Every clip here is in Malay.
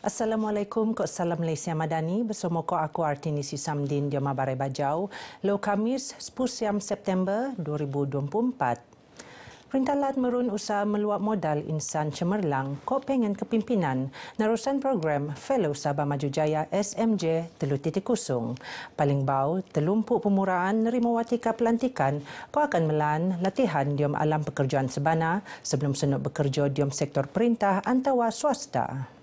Assalamualaikum, ko salam Malaysia Madani. Bersama ko aku Artini Sisamdin di Mabarai Bajau. Lo Khamis 10 September 2024. Perintah Lat Merun usaha meluap modal insan cemerlang ko pengen kepimpinan narusan program Fellow Sabah Maju Jaya SMJ 3.0. Paling bau telumpuk pemuraan nerima watika pelantikan ko akan melan latihan diom alam pekerjaan sebana sebelum senuk bekerja diom sektor perintah antawa swasta.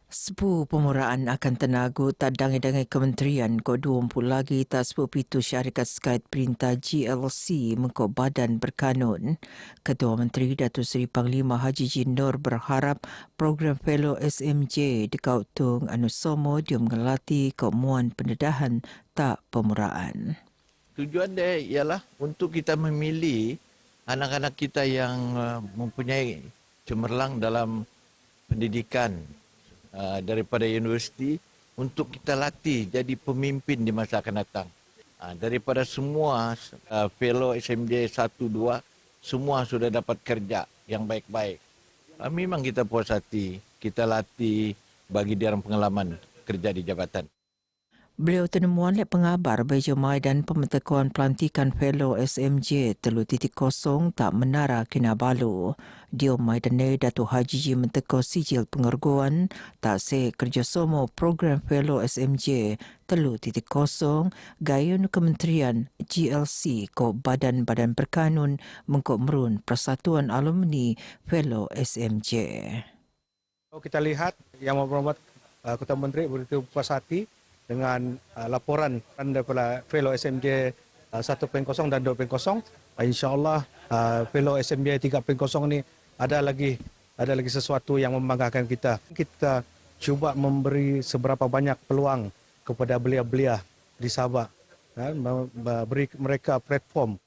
Sebu pemuraan akan tenaga tadangi-dangi kementerian ko 20 lagi tak sebu pitu syarikat sekait perintah GLC mengko badan berkanun. Ketua Menteri Datuk Seri Panglima Haji Jin Nur berharap program Fellow SMJ dekau tung anusomo dia mengelati kemuan pendedahan tak pemuraan. Tujuan dia ialah untuk kita memilih anak-anak kita yang mempunyai cemerlang dalam pendidikan daripada universiti untuk kita latih jadi pemimpin di masa akan datang. Daripada semua fellow SMJ 1, 2, semua sudah dapat kerja yang baik-baik. Memang kita puas hati, kita latih bagi dia pengalaman kerja di jabatan. Beliau tenemuan lek pengabar bagi jemaah dan pementakuan pelantikan Fellow SMJ 3.0 tak menara Kinabalu. Dia maidane Datuk Haji Ji menteko sijil pengerguan tak se kerjasama program Fellow SMJ 3.0 gayun Kementerian GLC ko badan-badan berkanun mengko merun Persatuan Alumni Fellow SMJ. Kita lihat Yang Berhormat Ketua Menteri begitu puas hati dengan laporan daripada Fellow SMJ 1.0 dan 2.0. InsyaAllah Fellow SMJ 3.0 ini ada lagi sesuatu yang membanggakan kita. Kita cuba memberi seberapa banyak peluang kepada belia-belia di Sabah, beri mereka platform.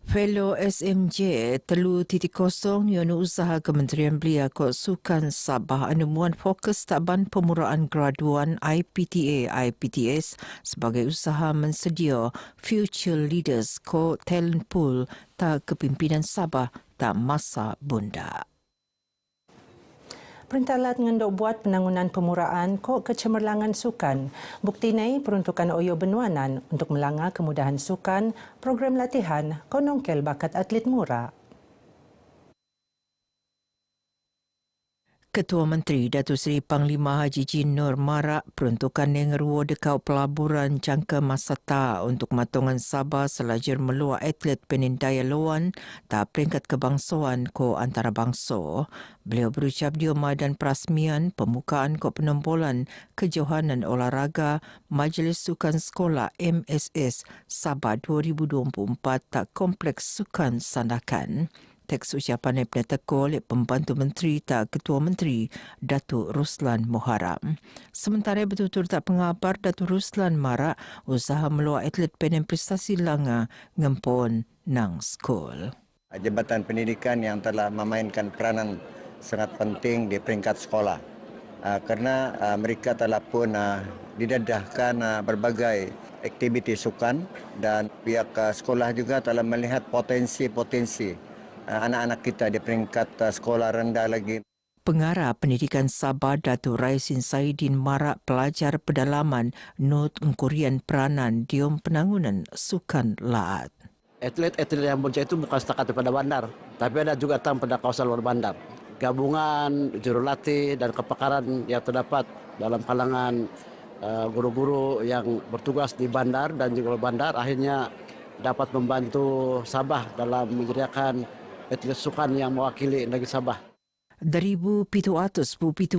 Fellow SMJ 3.0 yaitu usaha Kementerian Belia Kos Sukan Sabah anemuan fokus taban pemuraan graduan IPTA/IPTS sebagai usaha mensedia future leaders ko talent pool tak kepimpinan Sabah tak masa bunda. Perintah Lat ngendok buat penangunan pemuraan kok kecemerlangan sukan. Bukti ini peruntukan Oyo Benuanan untuk melanggar kemudahan sukan, program latihan, konongkel bakat atlet mura. Ketua Menteri Datuk Seri Panglima Haji Jin Nur marak peruntukan yang ngeruwa dekau pelaburan jangka Masata untuk matongan Sabah selajar meluar atlet penindaya lawan tak peringkat kebangsaan ko antarabangsa. Beliau berucap di dan perasmian pembukaan ko penombolan kejohanan olahraga Majlis Sukan Sekolah MSS Sabah 2024 tak kompleks sukan Sandakan. Teks ucapan Ibn Teko oleh Pembantu Menteri tak Ketua Menteri Datuk Ruslan Muharram. Sementara betul-betul tak pengabar Datuk Ruslan marak usaha meluar atlet penem prestasi langa ngempon nang skol. Jabatan Pendidikan yang telah memainkan peranan sangat penting di peringkat sekolah kerana mereka telah pun didedahkan berbagai aktiviti sukan dan pihak sekolah juga telah melihat potensi-potensi anak-anak kita di peringkat sekolah rendah lagi. Pengarah Pendidikan Sabah Datuk Raisin Saidin marak pelajar pedalaman not engkurian peranan diom penangunan sukan laat. Atlet-atlet yang muncul itu bukan setakat daripada bandar, tapi ada juga pada kawasan luar bandar. Gabungan jurulatih dan kepakaran yang terdapat dalam kalangan guru-guru yang bertugas di bandar dan juga luar bandar akhirnya dapat membantu Sabah dalam menyediakan atlet sukan yang mewakili negeri Sabah. 1,700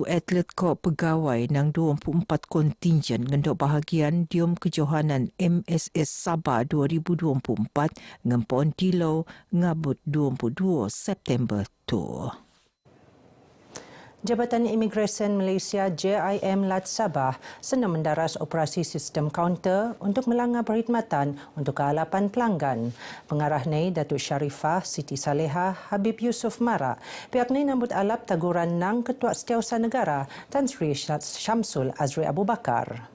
atlet ko pegawai nang 24 kontingen ngendok bahagian diom kejohanan MSS Sabah 2024 ngempon Tilo ngabut 22 September tu. Jabatan Imigresen Malaysia JIM Lat Sabah senang mendaras operasi sistem kaunter untuk melanggar perkhidmatan untuk kealapan pelanggan. Pengarah ni Datuk Sharifah Siti Salehah Habib Yusuf marak pihak ni nambut alap taguran nang Ketua Setiausaha Negara Tan Sri Syamsul Azri Abu Bakar.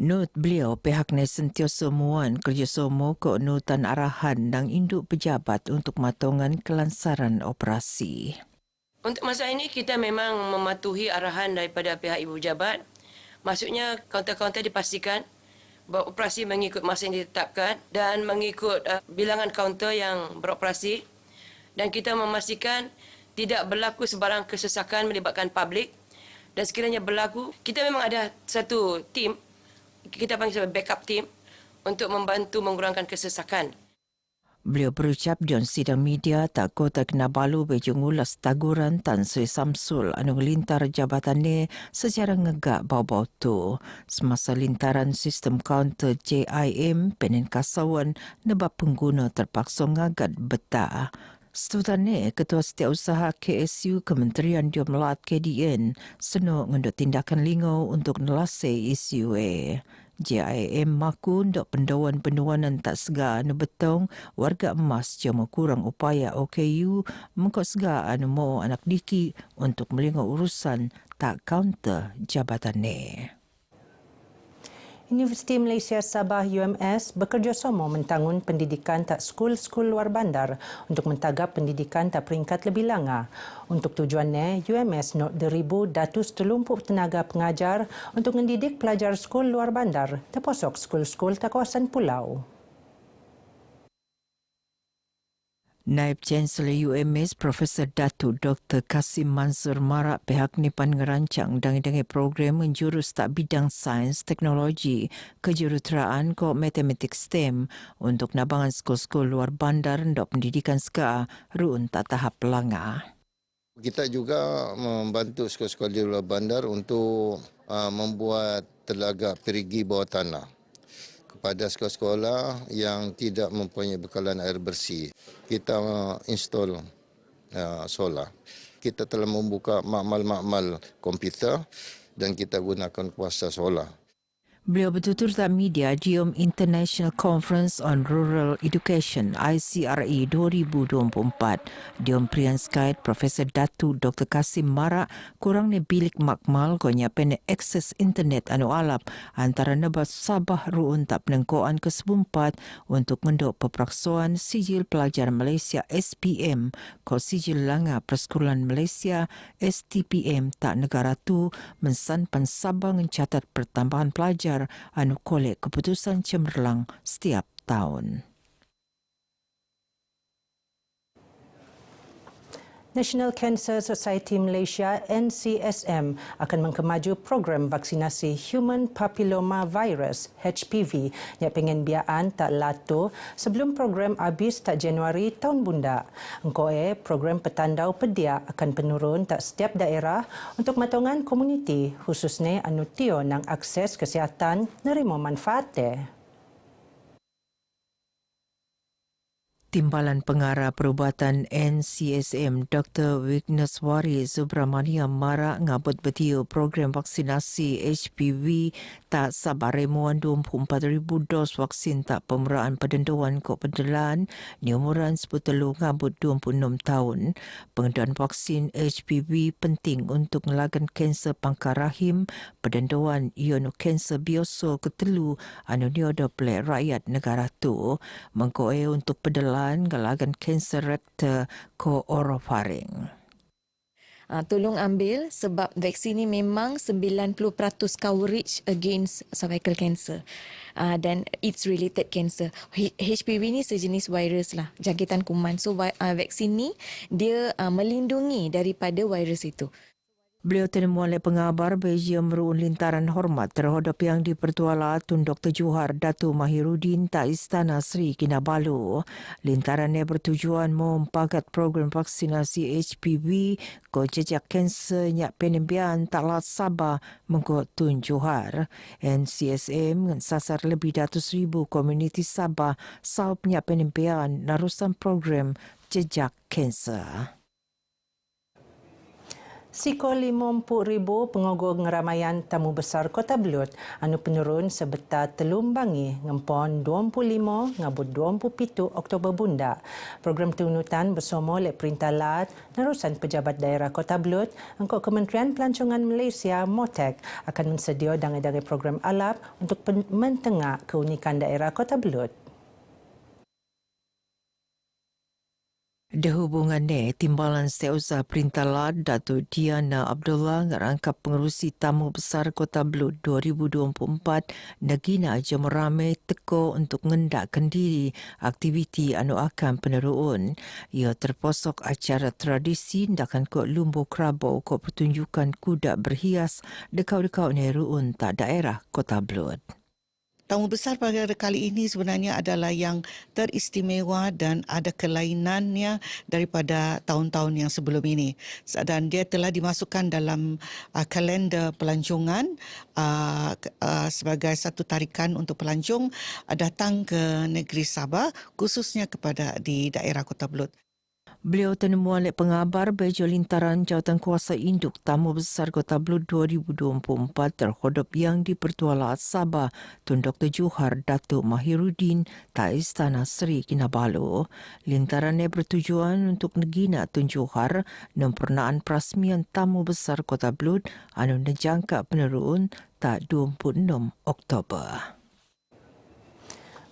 Nut beliau pihaknya sentiasa muan kerjasama keunutan arahan dan induk pejabat untuk matongan kelansaran operasi. Untuk masa ini kita memang mematuhi arahan daripada pihak ibu pejabat. Maksudnya kaunter-kaunter dipastikan bahawa operasi mengikut masa yang ditetapkan dan mengikut bilangan kaunter yang beroperasi, dan kita memastikan tidak berlaku sebarang kesesakan melibatkan publik, dan sekiranya berlaku, kita memang ada satu tim, kita panggil sebagai backup team untuk membantu mengurangkan kesesakan. Beliau berucap di sidang media tak Kota Kinabalu bejung ulas taguran Tan Sri Samsul anu lintar jabatannya secara ngegak bau-bau tu. Semasa lintaran sistem kaunter JIM Penin Kasawan nebab pengguna terpaksa ngagat betah. Setutannya, Ketua Setiausaha KSU Kementerian Dia Melat KDN senuk ngendut tindakan lingau untuk nelasai isu JIM maku untuk pendawan-pendawanan tak segar anu betong warga emas cuma kurang upaya OKU mengkot segar anu mau anak diki untuk melingau urusan tak kaunter jabatannya. Universiti Malaysia Sabah UMS bekerjasama mentangun pendidikan tak skul-skul luar bandar untuk mentagap pendidikan tak peringkat lebih langa. Untuk tujuannya, UMS nak 1,230 tenaga pengajar untuk mendidik pelajar skul luar bandar terposok skul-skul tak kawasan pulau. Naib Chancellor UMS Profesor Datuk Dr. Kasim Mansur Marak pihak nipan ngerancang dangi-dangi program menjurus tak bidang sains, teknologi, kejuruteraan ko matematik STEM untuk nabangan skul-skul luar bandar untuk pendidikan SKA ruun tak tahap langa. Kita juga membantu sekolah-sekolah di luar bandar untuk membuat telaga perigi bawah tanah kepada sekolah-sekolah yang tidak mempunyai bekalan air bersih. Kita install solar. Kita telah membuka makmal-makmal komputer dan kita gunakan kuasa solar. Beliau bertutur tak media di International Conference on Rural Education ICRE 2024. Di Prian Skype, Profesor Datuk Dr. Kasim Marak kurangnya bilik makmal konya pene akses internet anu alap antara nebat Sabah ruun tak penengkoan ke-14 untuk mendok pepraksoan sijil pelajar Malaysia SPM ko sijil langa Persekutuan Malaysia STPM tak negara tu mensanpan Sabah mencatat pertambahan pelajar anu kolek keputusan cemerlang setiap tahun. National Cancer Society Malaysia NCSM akan mengkemaju program vaksinasi Human Papilloma Virus HPV yang pengen biaan tak lato sebelum program habis tak Januari tahun bunda. Engkoe program petandau pedia akan penurun tak setiap daerah untuk matongan komuniti khususnya anu tio nang akses kesihatan nerima manfaatnya. Timbalan Pengarah Perubatan NCSM Dr. Wigneswari Subramaniam Marak ngabut betiu program vaksinasi HPV tak sabar remuan 24,000 dos vaksin tak pemerahan pendenduan kok pendelan ni umuran 10 ngabut 26 tahun. Pengeduan vaksin HPV penting untuk ngelagan kanser pangkar rahim, pendenduan ionu kanser biasa ketelu anu niodople rakyat negara tu. Mengkoe untuk pendelan galagan kanser rektal ko orofaring. Tolong ambil sebab vaksin ni memang 90% coverage against cervical cancer dan its related cancer. HPV ni sejenis virus lah, jangkitan kuman. So vaksin ni dia melindungi daripada virus itu. Beliau temuan oleh pengabar Belgium meruun lintaran hormat terhadap yang dipertuala Tun Dr. Johar Datu Mahirudin tak Istana Sri Kinabalu. Lintarannya bertujuan mempagat program vaksinasi HPV ko jejak kanser nyak penembian tak lat Sabah mengko Tun Johar. NCSM sasar lebih 100,000 komuniti Sabah saup nyak penembian narusan program jejak kanser. Siko 50,000 pengogo ngeramaian tamu besar Kota Belud anu penurun sebeta telumbangi ngempon 25 ngabut 27 Oktober bunda. Program tunutan bersama oleh Perintah Lat Nerusan Pejabat Daerah Kota Belud engkau Kementerian Pelancongan Malaysia MOTEC akan mensedia dangai-dangai program alap untuk mentengah keunikan daerah Kota Belud. Dihubungannya, Timbalan Setiausaha Perintah Lat Datuk Diana Abdullah ngerangkap pengerusi tamu besar Kota Belud 2024 negina jom ramai teko untuk ngendakkan diri aktiviti anu akan peneruun. Ia terposok acara tradisi ndakan kod lumbu kerabau kod pertunjukan kuda berhias dekau-dekau neruun tak daerah Kota Belud. Tamu besar pada kali ini sebenarnya adalah yang teristimewa dan ada kelainannya daripada tahun-tahun yang sebelum ini. Dan dia telah dimasukkan dalam kalender pelancongan sebagai satu tarikan untuk pelancong datang ke negeri Sabah, khususnya kepada di daerah Kota Belud. Beliau tenemuan oleh pengabar Bejo Lintaran Jawatan Kuasa Induk Tamu Besar Kota Belud 2024 terhadap yang di-Pertua Lat Sabah Tun Dr. Johar Datuk Mahiruddin tak Istana Seri Kinabalu. Lintarannya bertujuan untuk negina Tun Johar nempurnaan perasmian Tamu Besar Kota Belud anu nejangka peneruun tak 26 Oktober.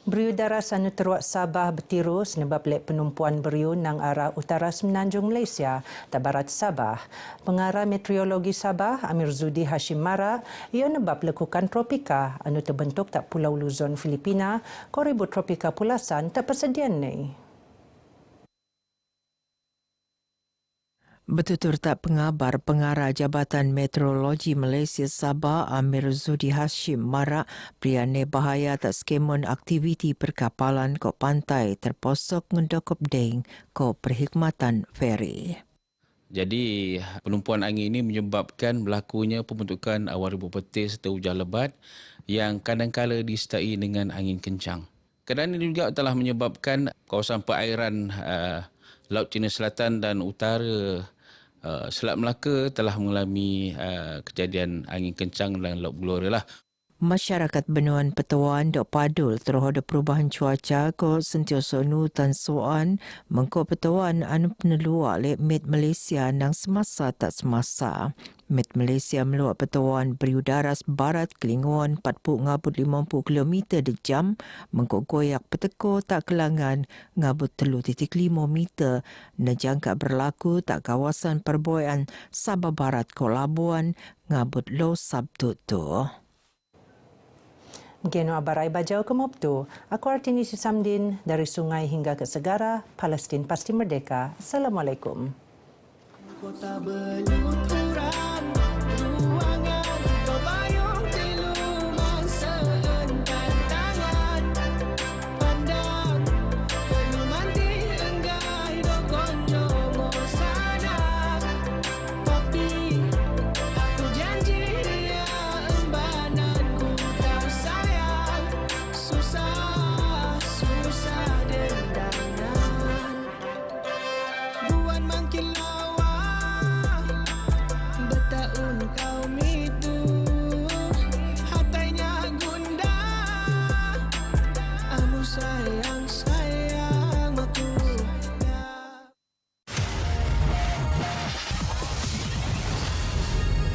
Beriu daras anu terwak Sabah bertiru sebab lek penumpuan beriu nang arah utara semenanjung Malaysia tak barat Sabah. Pengarah Meteorologi Sabah Amir Zudi Hashim Mara ia nebab lekukan tropika anu terbentuk tak Pulau Luzon Filipina ko ribut tropika pulasan tak persediaan ni. Betutur tak pengabar pengarah Jabatan Meteorologi Malaysia Sabah Amir Zudi Hashim Mara priane bahaya tak skemon aktiviti perkapalan ko pantai terposok ngendokop deng ko perkhidmatan feri. Jadi penumpuan angin ini menyebabkan berlakunya pembentukan awan ribut petir serta hujan lebat yang kadang-kala disertai dengan angin kencang. Keadaan ini juga telah menyebabkan kawasan perairan Laut Cina Selatan dan Utara Selat Melaka telah mengalami kejadian angin kencang dan laut gelora lah. Masyarakat Benuan Petuan Dok Padul terhadap perubahan cuaca ko sentiasa nutan soan mengko Petuan anu peneluak lek Met Malaysia nang semasa tak semasa. Met Malaysia meluak Petuan beriu daras barat kelinguan 40-50 km di jam mengko goyak peteko tak kelangan ngabut 3.5 meter nejangka berlaku tak kawasan perboyan Sabah Barat ko Labuan ngabut lo Sabtu tu. Geno Abarai Bajau ke Moptu. Aku Artini Susamdin dari sungai hingga ke segara, Palestin pasti merdeka. Assalamualaikum. Kota Belud.